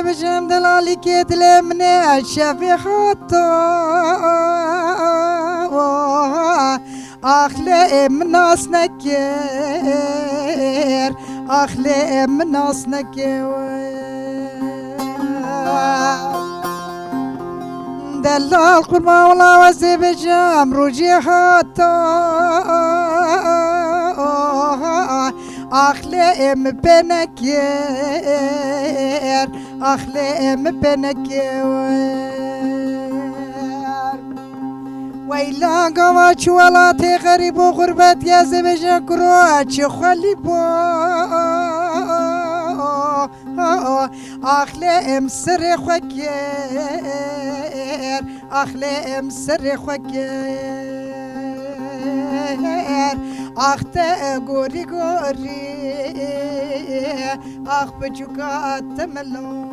بجم دلالی که دل منه شفی خطا أخلي مناس نكير أخلي مناس نكير دلال قربان والله وزيب جام روجي حتى أخلي مبنكير أخلي مبنكير ويلا قواش ولاتي غريب وغربت يا زبجة كرواتش خلي بو أخلي مسري خكير أخلي مسري خكير أخت غوري غوري أخ بجوكا تملو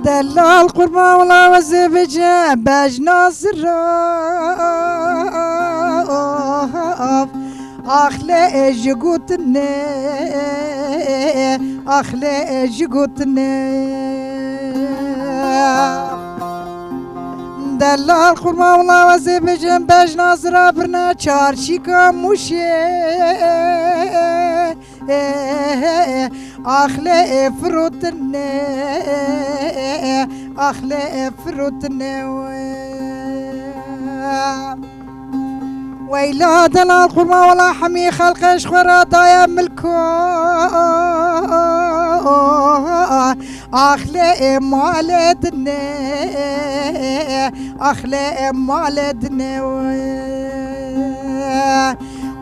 دلال قربان والله وزبجة باج ناصر أخلي جقوتني أخلي جقوتني دلال قربان والله وزبجة باج ناصر برنا چارشي كاموشي أخلي فروتني أخلي فروتني ويلا دلال قربان ولا حمي خلقش خورا دايا ملكو أخلي مالدني أخلي مالدني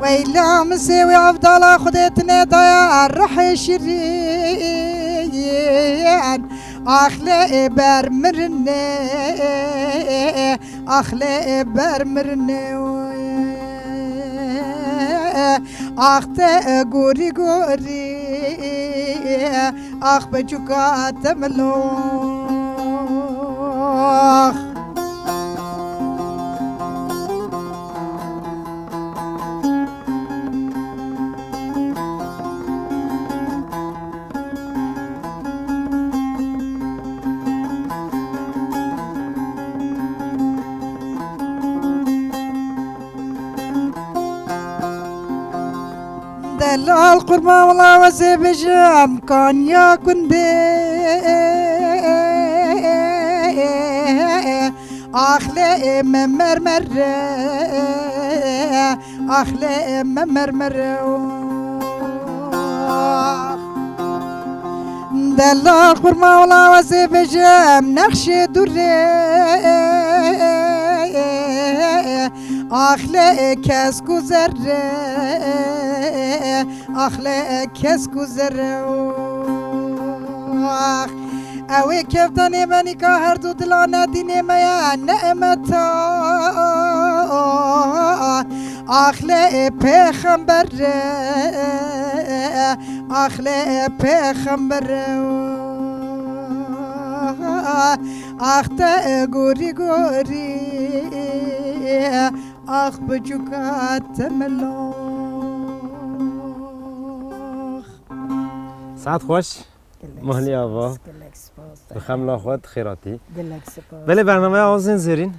ويلا مسوي عبدالله خديتني ضياع الرحي شريان أخلي برمرني أخلي برمرني أخت غوري غوري أخ بجوكا تملوخ دلال قربان والله وزيب جام كان يكون بي أخلي ممرمر أخلي ممرمر دلال قربان والله وزيب جام نقش دري أخلي كاسكو زري أخلي كاسكو زري أوي كيف تاني بني كهر دو دلانا ديني ميا نعمتا أخلي پیغمبر أخلي پیغمبر أخت غوري غوري أخ بجوكا تملوخ ساعت خوش مهلی آوا بخم لاخوات خیراتی بله برنامه آزین زیرین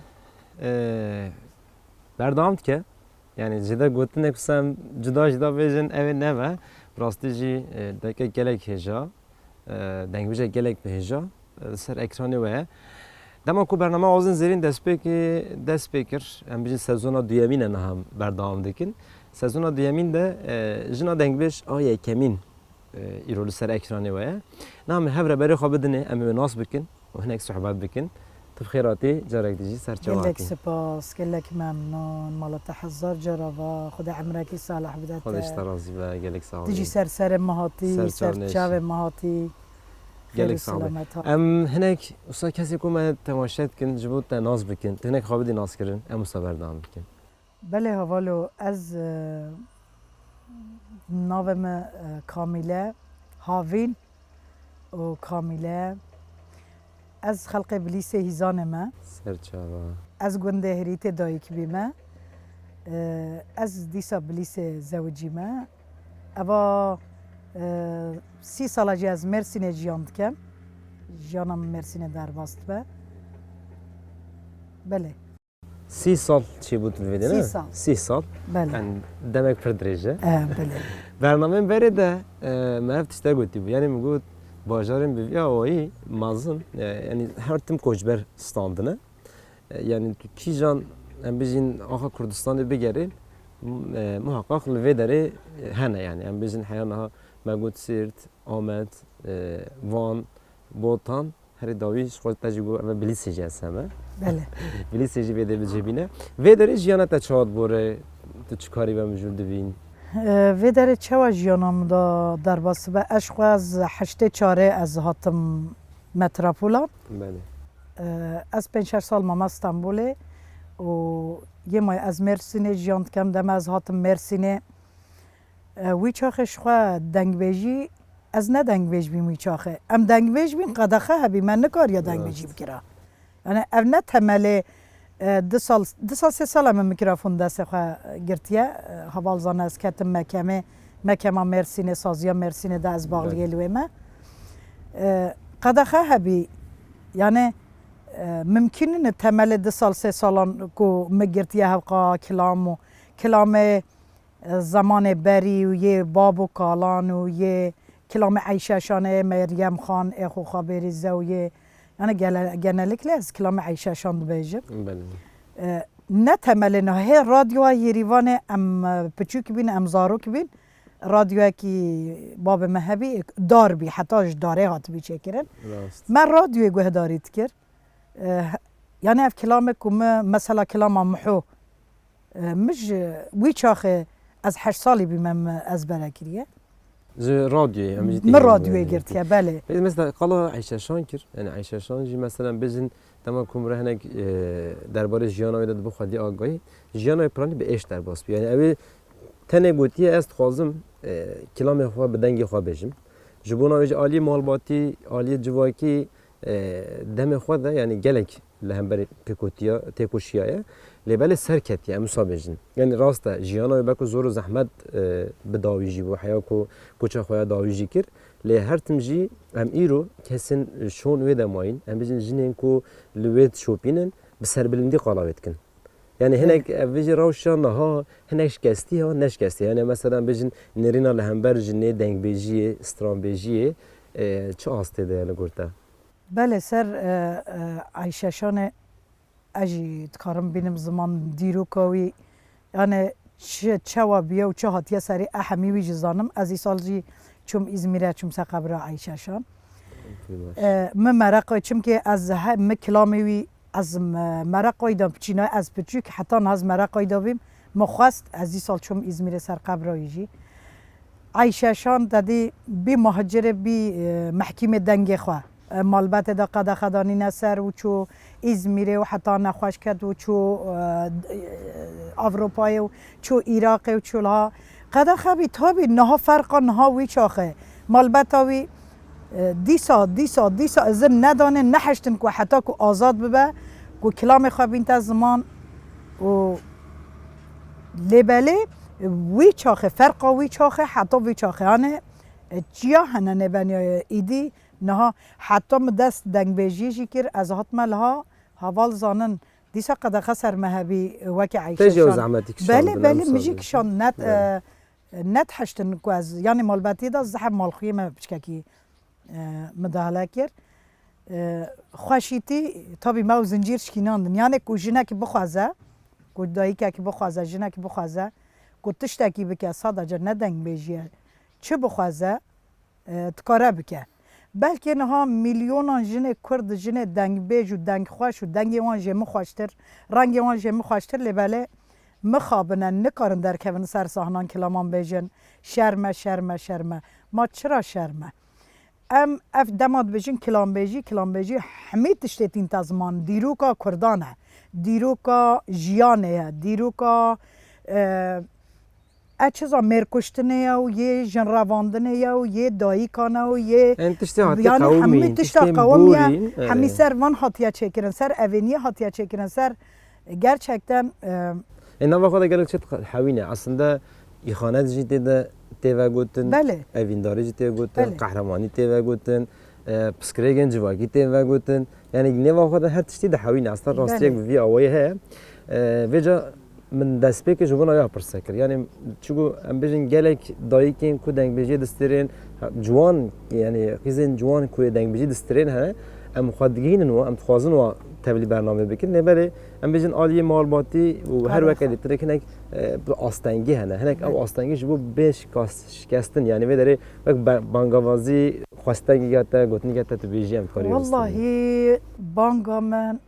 بردامت که یعنی جدا گوتن اکسم جدا بیجن اوه نوه براستی جی دکه گلک هجا دنگ بیجه گلک به هجا سر اکرانی وه دما کو برنامه آزین زیرین دست پیکر هم بیجی سزونا دویمین نه هم بردام دکن سزونا دویمین ده جنا دنگ بیش آیه کمین ایرول سر اکرانی وه نام هفره بری خواب بدنه امی ناس بکن و هناك صحبات بکن تبخيراتي جارك ديجي سرچواتي كلك سپاس كلك ممنون مالا تحذر جروا خدا عمرك صالح بدات خودش ترازي بقى قالك صالح تجي سر مهاتي سر چاو مهاتي گلک صعبه هنک اصلا کسی که من تماشات کن جبوت ناز بکن هنک خوابیدی ناز کردن ام مسابردان بکن بله حوالو از ناوم کامله هاوین و کامله از خلق بلیس هیزان ما سرچاوا از گنده هریت دایک بیمه از دیسا بلیس زوجی ما اوا 30 سال از مرسین جیاند کم جانم مرسین در باست به بله 30 سال چی بود الفيديو 30 سال 30 سال بله دمك پر درجه بله برنامه بره ده ما تشتا قلتي يعني موجود باجارين بيبيع وهي مازن يعني her tim koçber standına yani Kijan em bizim Ağa Kurdistan'da bir geri muhakkak lvedere hene yani em bizim hayana موجود سیرت آمد وان بوتان هر داویش خود تجربه و بلیسیجی هستم بله بلیسیجی بده بجبینه و داره جیانه تا چاد بوره تو چکاری و مجرد بین و داره چه و جیانم دا در باس به عشق از 8 از هاتم متروپولا بله از 5 سال ماما استانبوله و یه ماه از مرسینه جیاند کم دم از هاتم مرسینه وی چاخش خوا دنگ بیجی از نه دنگ بیج بیم وی چاخه ام دنگ بیج بیم قدخه هبی من نکار یا دنگ بیجی بکرا یعنی اف نه تمله 2 سال 3 سال من میکروفون دست خوا گرتیه حوال زن از کتم مکمه مرسینه سازیا مرسینه ده از باغلیه لویمه قدخه هبی یعنی ممکنه تمله 2 سال 3 سالان کو مگرتیه هفقا کلام زمان بری و یه باب و کالان و یه کلام عیشه شانه مریم خان اخو خابری زویه یعنی گنالک از کلام عیشه شان بیجم نه تمل نه هی رادیو یریوان ام پچوک بین ام زاروک بین رادیو کی باب مهبی دار بی حتاش داره هات بی چکرن من رادیو گوه دارید کرد یعنی اف کلام کم مثلا کلام محو مش وی چاخه از 8 سالی بیمم از برکریه ز رادیو من رادیوی گرتیه بله مثلا قالا عیشه شان کر یعنی عیشه شان جی مثلا بزن تمام کمره هنگ درباره جیانوی داد بخوادی آگاهی جیانوی پرانی به اش در باس یعنی اوی تنه گوتی است خوازم کلام خوا به دنگ خوا بجم جبوناوی عالی مالباتی عالی جواکی دم خود یعنی گلک لهمبر پیکوتیا تکوشیایه لبل سرکتی امسابجن یعنی راسته جیانوی بکو زور و زحمت بداویجی و حیا کو کوچه خویا داویجی کر لی هر تمجی ام ایرو کسن شون و دماین ام بجن جنین کو لوید شوپینن بسر بلندی قلاوت کن یعنی هنگ ویژه روشان ها هنگش کستی ها نش کستی یعنی مثلا بجن نرینا لهمبر جنه دنگ بیجیه استران بیجیه چه آسته ده یعنی گرده بله سر عیشه شانه اجی تکارم بینم زمان دیرو کوی یعنی چه و بیا و چه هاتیه سری اهمی وی جزانم از این سال جی چوم ازمیره چوم سقبر عیشه شان من مرقای چم که از هم کلامی وی از مرقای دام چینای از پچوک حتی از مرقای داویم مخواست از این سال چوم ازمیره سر قبر ایجی عیشه شان دادی بی مهاجر بی محکمه دنگ خواه مالبات دا قدا خدانی نسر و چو ازمیره و حتی نخواش کرد و چو اروپای و چو عراق و چو لها قدا خبی تابی نها فرقا نها وی چاخه مالبات وی دیسا ازم ندانه نحشتن که حتی که آزاد ببه که کلام خوابین تا زمان و لبله وی چاخه فرقا وی چاخه حتی وی چاخه هانه چیا هنه نبنیای ایدی نه حتی دست دنگ بیجی کر از حتما لها حوال زانن دیسا قد خسر مهبی وکی عیشه شان بله میجی کشان نت حشتن کو از یعنی مالباتی دا زحب مالخوی ما بچکی مداهله کر خوشیتی تابی ما و زنجیر شکیناندن یعنی کو جنه که بخوازه کو دایی که بخوازه جنه که بخوازه کو تشتکی بکه صادجه ندنگ بیجیه چه بخوازه تکاره بکه بلکه نها میلیونان جن کرد جن دنگ بیج و دنگ خوش و دنگ وان جم خوشتر رنگ وان جم خوشتر لبله مخابنن نکارن در کون سر ساهنان کلامان بیجن شرمه ما چرا شرمه ام اف دماد بجن کلامبیجی همه تشتین تزمان دیروکا کردانه دیروکا جیانه دیروکا اچزا مرکشتنه و یه جن رواندنه و یه دایی کانه و یه این تشتی حتی یعنی قومی همه تشتا قومیه همه سر وان حتیا چکرن سر اوینیه حتیا چکرن سر gerçekten این نام خدا گلک چت حوینه اصلا ایخانه جدی ده تیوه گوتن بله اوینداری جدی گوتن بله. قهرمانی تیوه گوتن پسکریگن جواگی تیوه گوتن یعنی نام خدا هر تشتی ده حوینه اصلا راستی یک وی آوایه ها ویجا من دست به که جوان آیا پرسکر یعنی چگو ام بیشین گلک دایی کن کو دنگ بیجی دسترین جوان یعنی خیزن جوان کو دنگ بیجی دسترین ها ام خودگین و ام خوازن و تبلی برنامه بکن نبره ام بیشین عالی مالباتی و هر وقت دیتره کنک آستانگی هنه هنک او آستانگی جبو بیش شکستن یعنی و داره وقت بانگوازی خواستگی گته گوتنی گته تو بیجی ام کاری والله بانگا من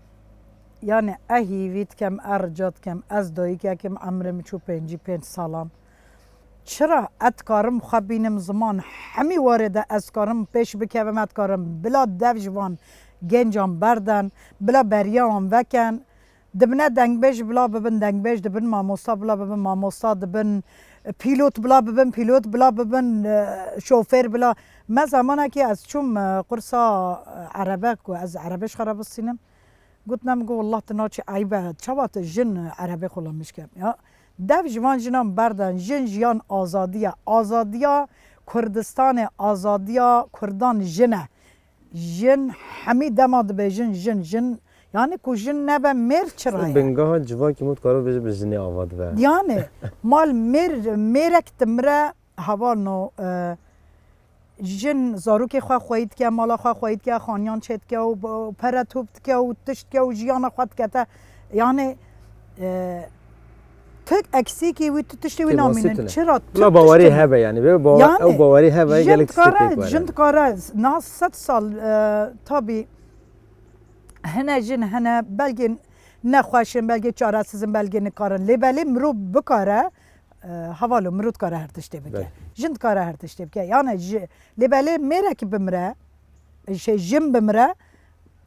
yani ehivit kem ercat kem ez dayı kem emrim çu 55 salam. Çıra et karım xabinim zaman hemi varede ez karım peş bikevim et karım bila devjvan gencan berden bila beryan veken dibine dengbej bila bibin dengbej dibin mamosta bila bibin mamosta dibin pilot bila bibin pilot bila bibin şoför bila me zamana ki ez çum kursa arabek ve ez arabeş xarabısınım قلتنم گو والله تناچی عیبه چوات جن عربی خلا میشکم یا دو جوان جنام بردن جن جیان آزادیا کردستان آزادیا کردان جنه جن همی دماد به جن yani ku jin nebe mer çıraya. Bengaha civa ki mut karo beje bejini avad be. Yani mal merek timre hava no جن زاروک خواه خواهید که مالا خواه خواهید که خانیان چید که و پرتوبت که و تشت که و جیان خواهد که تا یعنی تک اکسی که وی تشتی وی نامینن چرا لا باوری هبه یعنی به باوری هبه گلک جند کاره نه 100 سال تابی هنه جن هنه بلگی نخواشن بلگی چارسیزم بلگی نکارن لیبلی مرو بکاره حوالو مرود کاره هر تشتی بکه جند کاره هر تشتی بکه یعنی لیبلی میره که بمره جن بمره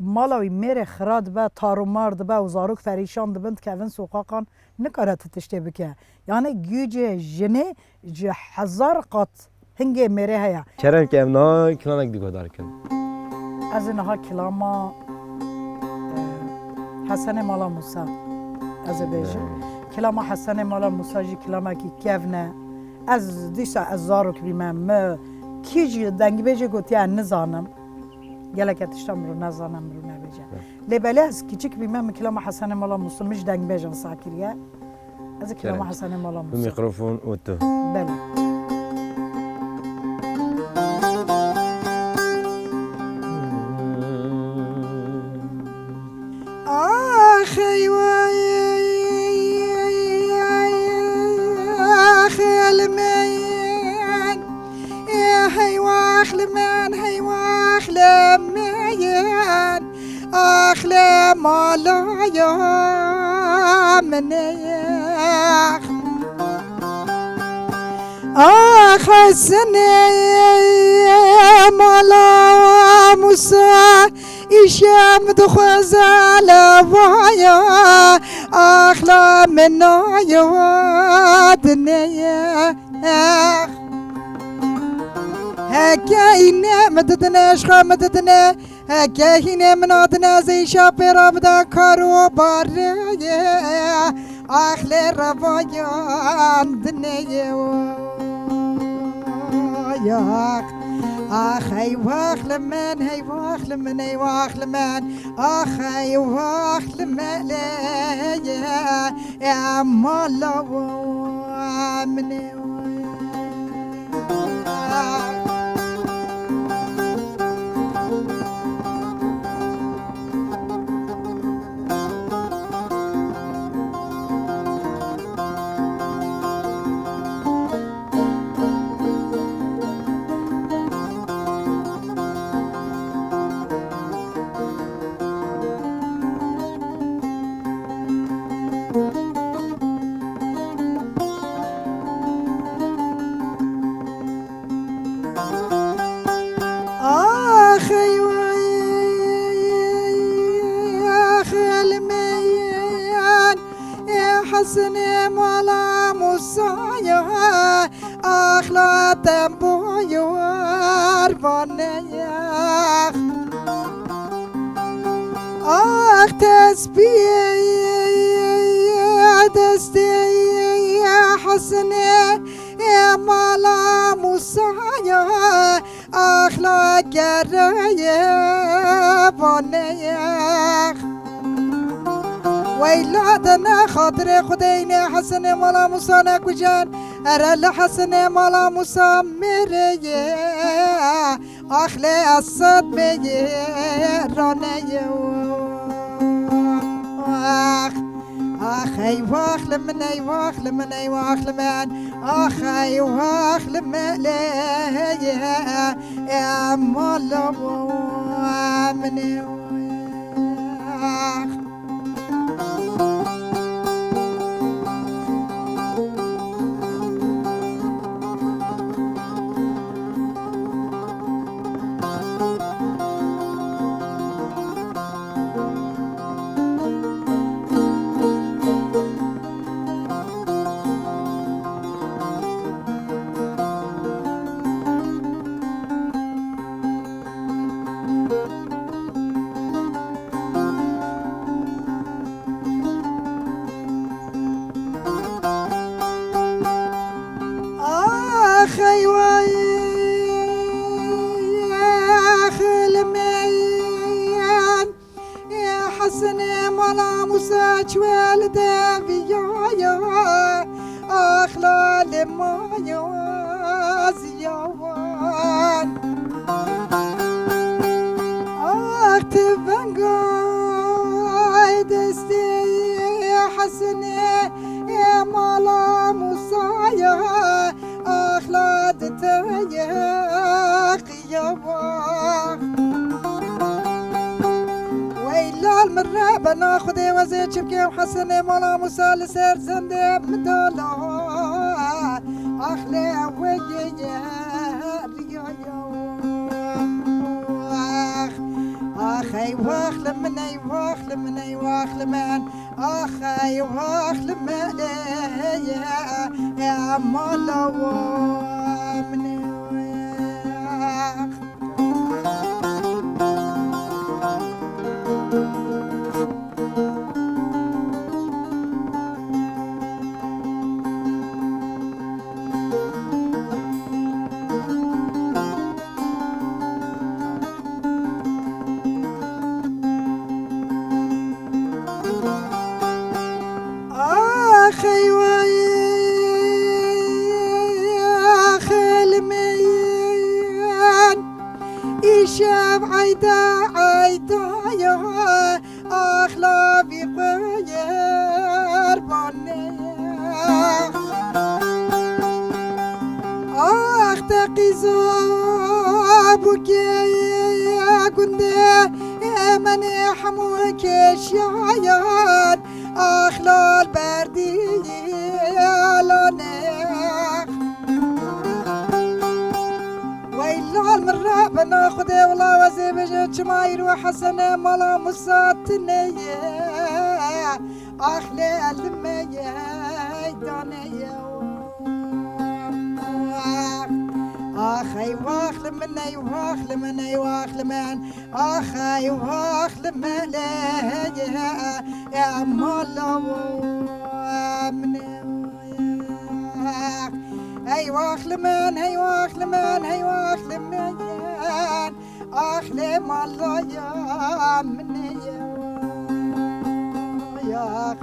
مالاوی میره خراد به تارومارد به و زاروک فریشان دبند که اون سوقاقان نکاره تشتی بکه یعنی گوجه جنه هزار قط هنگه میره هیا چرا که امنا کلانک دیگه دار کن از اینها کلاما حسن مالا موسی از بیجه کلاما حسن مالا موسی جی کلاما کی کفنه از دیسا از زاروک بیمم کیجی دنگ بیجه گوتی ان نزانم گلک اتشتم رو نزانم رو نبیجه لیبلی از کیچک بیمم کلاما حسن مالا موسی مش دنگ بیجه ساکریه از کلاما حسن مالا موسی میکروفون اوتو بله مالایا منیخ حسنه مالا موسا ایشم دخوزل وایا اخلا منایا دنیخ هکینه مددنه اشخا مددنه هکینه منادنه زیشا پیرا بدا کارو باره اخل روایان دنیه یاق آخ ای واخل من ای واخل من ای واخل من آخ ای واخل من یا مالا منی حسن مالا موسایا اخلاتم بایوار بانیخ آخ تسبیح دستی حسن مالا موسایا اخلاق گرای بانیخ ویلادنا خاطر خدین حسن مالا موسا نکجان ارل حسن مالا موسا میره اخلی اصد میره رانه آخ ای واخل من ای واخل من ای واخل من آخ ای واخل من یا مالا من بنا خدي وزي شبكي وحسن مولا موسى لسير زندي مدالا أخلي وجي أخي واخل من أي واخل من أي واخل من أخي واخل من يا مولا من شاب عيدا عيدا يا أخلا بغير باني أخ تقيزابك يا قندي من حموك شايان أخلا البردي لاني المرة بنا خدي والله وزي بجد شماير وحسن مالا مصاتني أخلي المية دانية أخي واخل مني واخل مني واخل من أخي واخل مني يا مالا مني هي واخل من هي واخل من هي واخل من اخل مالا يا مني يا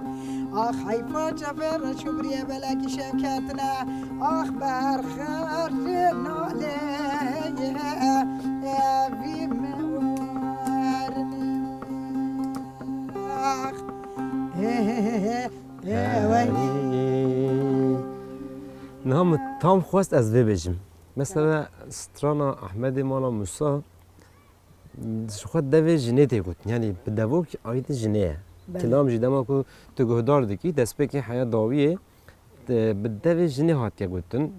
اخ حيفا جبر شبري بلاك شكاتنا اخبار خرجنا ليه يا في مورني اخ نام تام خواست از وی بجم مثلا سترانا احمد مالا موسا خود دوی جنه تی گوت یعنی به دوک آیت جنه کلام جدما کو تو گهدار دکی دست به که حیات داویه به دوی جنه هات یا گوتن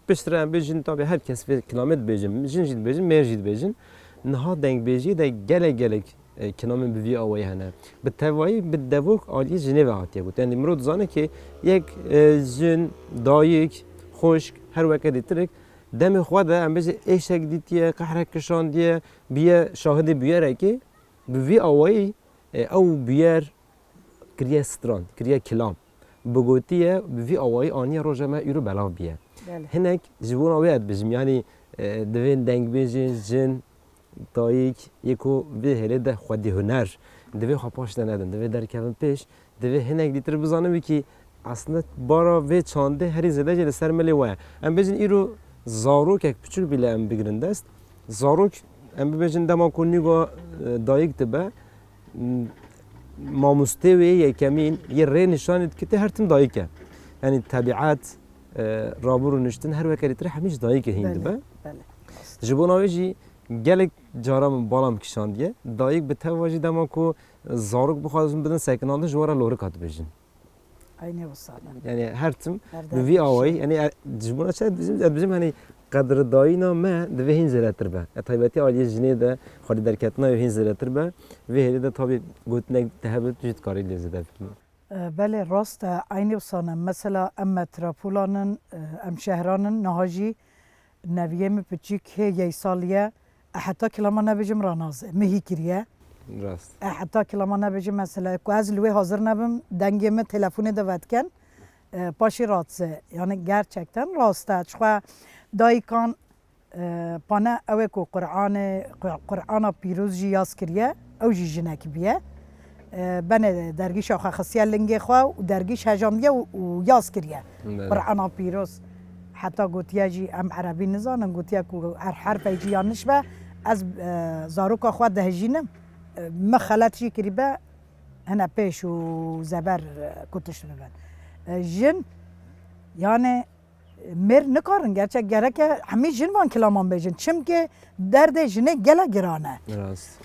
پشتر هم بجن تا به هر کس به کلامت بجم جن جد بجن مر جد بجن نها دنگ بجی ده گله کنام بوی آوایی هنه به توایی به دوک آلی جنه و هاتیه بود یعنی مرد زانه که یک جن دایک خشک هر وقت دیترک دم خواده ام بجه ایشک دیتیه قهرک کشان دیه بیه شاهد بیاره که بوی آوایی او بیار کریه ستران کریه کلام بگوتیه بوی آوایی آنی روژه ایرو بلاو بیه هنک جبون آوید بجم یعنی دوین دنگ بیجن جن دایک یکو وی هلی ده خودی هنر دوی خواپاش ندن دوی در کلم پیش دوی هنک دیتر بزانه بی که اصلا بارا وی چانده هری زده جل سر ملی وای ام بجن ایرو زاروک یک پچول بیله ام بگرنده است زاروک ام بجن دما کنی گو دایک دبه ما مستوی یکمین یه ری نشانید که هر تم دایکه یعنی طبیعت رابور نشتن هر وقت دیتر همیش دایکه هند به جبون آویجی گلک جارم بالام کشاندیه دایک به تواجی دما کو زاروک بخوادم بدن سکنانده جوارا لوره کات بجن aynı o sana. Yani her tüm bir avayı yani cümle şey bizim hani قدر داینا ما دوی هین زرتر به اتایبتی عالی جنی ده خالی در کتنا هین زرتر به و هلی ده تابی گوتنک تهبت جد کاری لیزده بله راست aynı o sana. Mesela em metropolanın em şehranın nahaji neviyemi küçük he saliye hatta kilama nebijim ranaz mehi kiriye راست حتی کلام نبیجم مثلا که از لوی حاضر نبیم دنگیم تلفنی دوت کن پاشی راتسه یعنی gerçekten راسته چخوا دایکان پانه اوه که قرآن پیروز جی یاز کریه او جی جنک بیه بنه درگیش آخه خصیه لنگه خواه و درگیش هجامیه و یاز کریه قرآن پیروز حتی گوتیه جی ام عربی نزانم گوتیه که هر حرف جی یانش به از زاروک خواه دهجینم ما خلات شي كريبا هنا بيش وزبر كنتش ببن جن يعني مر نكارن gerçek gerek همه جن وان کلامان بجن چم که درد جنه گله گرانه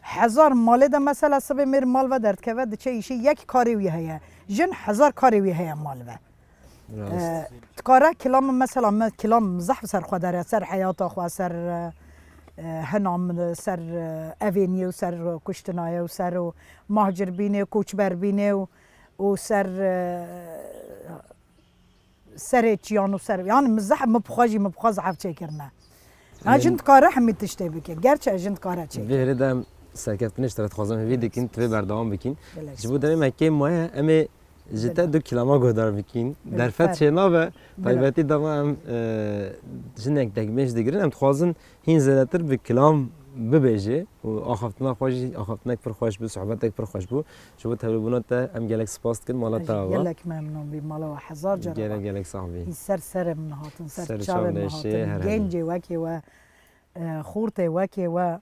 هزار ماله ده مثلا سب مر مال و درد که چه ایشی یک کاری وی هيا جن هزار کاری وی هيا مال و تکاره کلام مثلا کلام زحف سر خودره سر حیات خو سر هنام سر اوینی و سر کشتنایه و سر مهاجر بینه و کوچبر بینه و سر چیان و سر یعنی مزح مبخواز عف چه کرنه اجنت کاره همی تشته بکه گرچه اجنت کاره چه به دم سرکفتنش ترت خوازم هوی دکین تو بردام بکین جبو دم مکه ماه اما جتا دو کلاما گودار بکین در فت شنا و طایبتی دام جنک دگمش دیگرن ام خوازن هین زدتر به کلام ببیجه و آخفتنا خوشی آخفتنک پر خوش بود صحبتک پر خوش بود شو تلفنات ام گلک سپاس کن مالا تا گلک ممنون بی مالا و هزار جرا گلک صاحبی سر من هاتن سر چاو من هاتن گنج وکی و خورت وکی و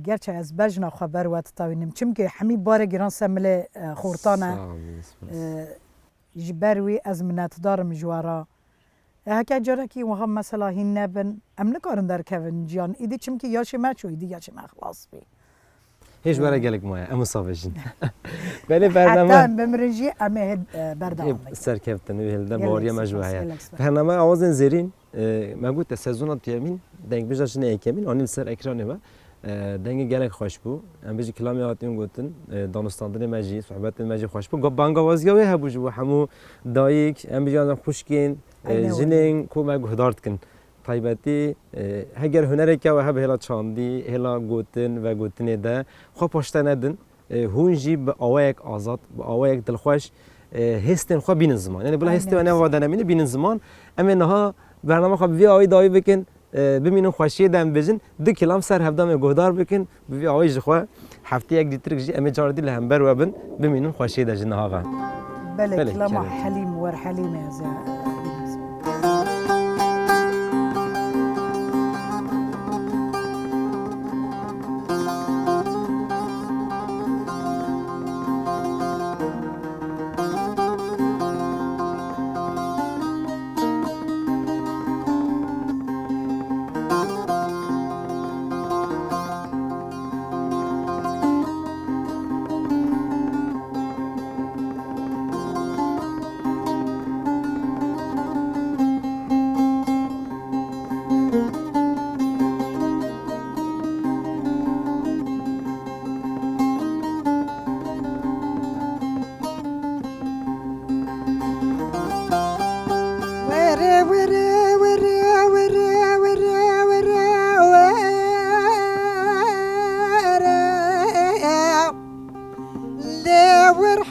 گرچه از بجنا خبر و تطاوینم چم که همی بار گران سمل خورتانه جبروی از منت دارم جوارا هکا جرا کی وهم مثلا هین نبن ام نکارن در کون جان ایدی چم که یاشی ما چو ایدی یاشی ما خلاص بی هیچ برای گلک ماه ام صافشین بله برنامه حتی بمرنجی امه بردام سرکفتن و هلدا باریا مجموعه برنامه آوازن زیرین ما گفت سزونات پیامین دنگ بیشترین اکمین آنیل سر اکرانه و دنگ گلک خوش بو ام بیش کلامی آتیم گفتن دانستاندن مجی صحبت مجی خوش بو گب بانگا وازیاوی هبوج بو همو دایک ام بیش آن خوشکین جنین کو ما گهدارت کن طایبتی هگر هنری که و هب هلا چاندی هلا گوتن و گوتنی ده خو پشت ندن هونجی به آوایک آزاد به آوایک دلخوش هستن خو بین زمان یعنی بلا هستی و نه وادن امینه بین زمان اما نها برنامه خو وی آوی دایی بکن ببینن خوشی دم بجن دو کلام سر هفدام گهدار بکن وی آوی جخوا هفته یک دیتر جی امی جاردی لهمبر و بن ببینن خوشی ده جنها غا بله کلام حلیم ور حلیم از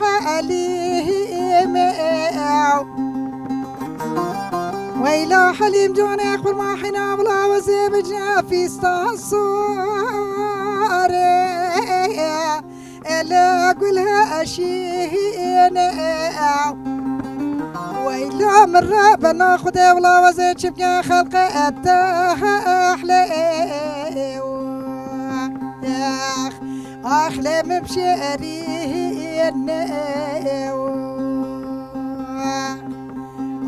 حليم ويلا حليم جوني أخبر ما حنا بلا وزيب جافي استنصار إلا أقولها أشين ويلا مرة بناخد ولا وزيب شبكة خلق أحلى أحلام بشعرين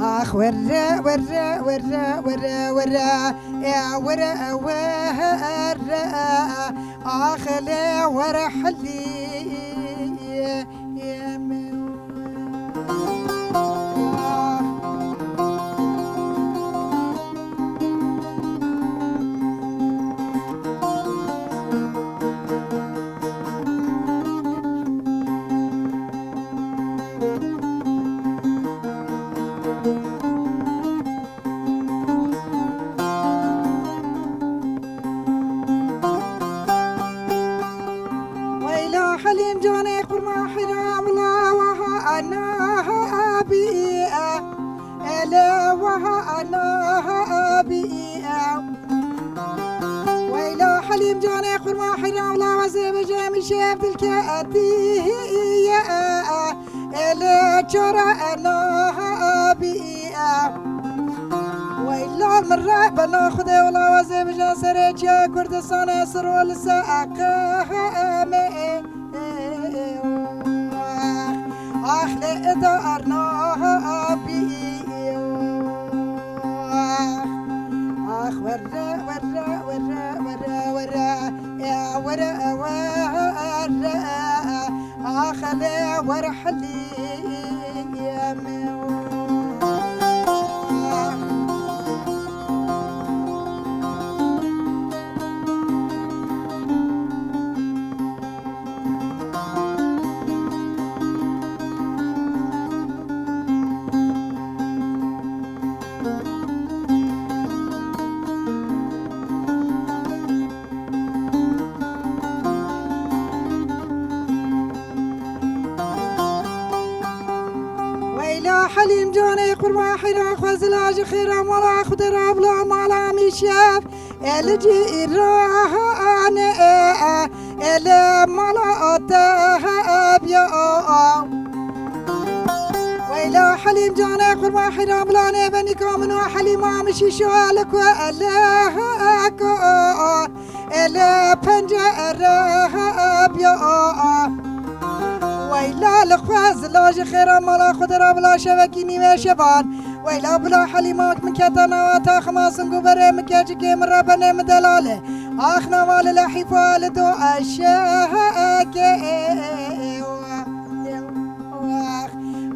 آخ ورا ورا ورا ورا ورا يا ورا ورا آخ لا ورا حلي يا حليم جوني قرما حرام الله وها أنا أبي ألا وها أنا أبي ويلا حليم جوني قرما حرام الله وزيب جامي شاب الكأتي ألا جرى أنا أبي ويلا مرة بناخد ولا وزيب جاسرج يا كردستان يسر والساقة أخلي دارنا بي أخ ورا ورا ورا ورا ورا يا ورا ورا أخلي ورحلي يا حليم جوني قرما حنا خزلاج خيرا ملا خضرا بلا مالا مشاف الجي راهان ال ملا ابيا ويلا حليم جوني قرما حنا بلا نبني كامن وحليم مشي شوالك والهك ال بنجر ابيا ويلا لخواز لاج خيرا مالا خضرا بلا شبكي نيمة شبان ويلا بلا حليمات مكتنا واتا خماسن قبري مكاجكي من ربنا مدلالة آخنا مال لحفال دو أشاكي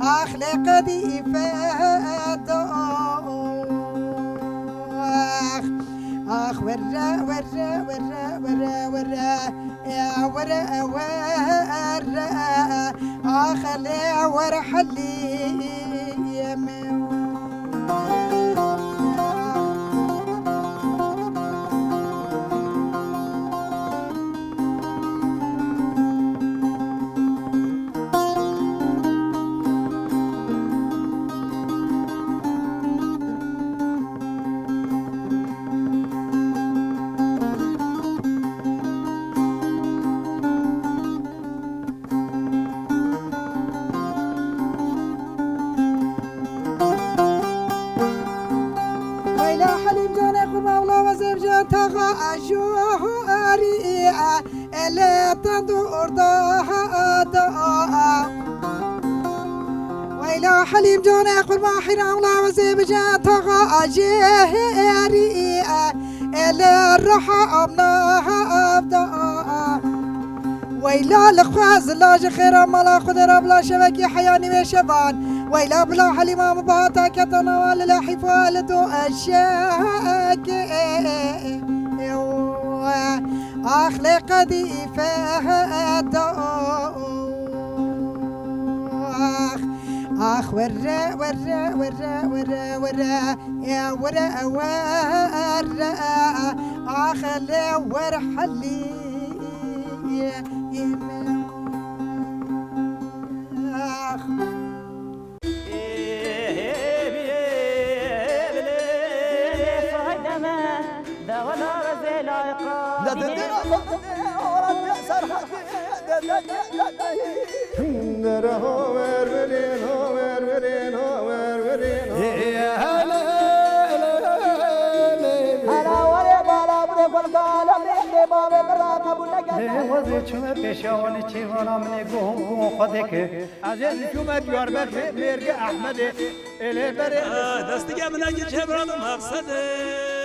آخ لقدي فادو آخ ورا ورا ورا ورا ورا يا ورا ورا آخ لا ورا حلي يا أجوهري ألا تدور ضاها ويلا حليم جوني أقول ما حنا ولا وزيب جاتها أجيري ألا الرحى أمناها أبدا ويلا لخواز لاج خيرا ملا خضرا بلا شبكي حياني وشبان ويلا بلا حليمة مباتا كتنوال لحفال دو أشاكي أخلق دي فهدو آخ ورا ورا ورا ورا ورا يا ورا ورا آخ لا ورحلي وزی چوم پیشانی چیوانا من گم خودک از حکومت یاربر مرگ احمد اله بره دستی که من اگه چه برام مقصده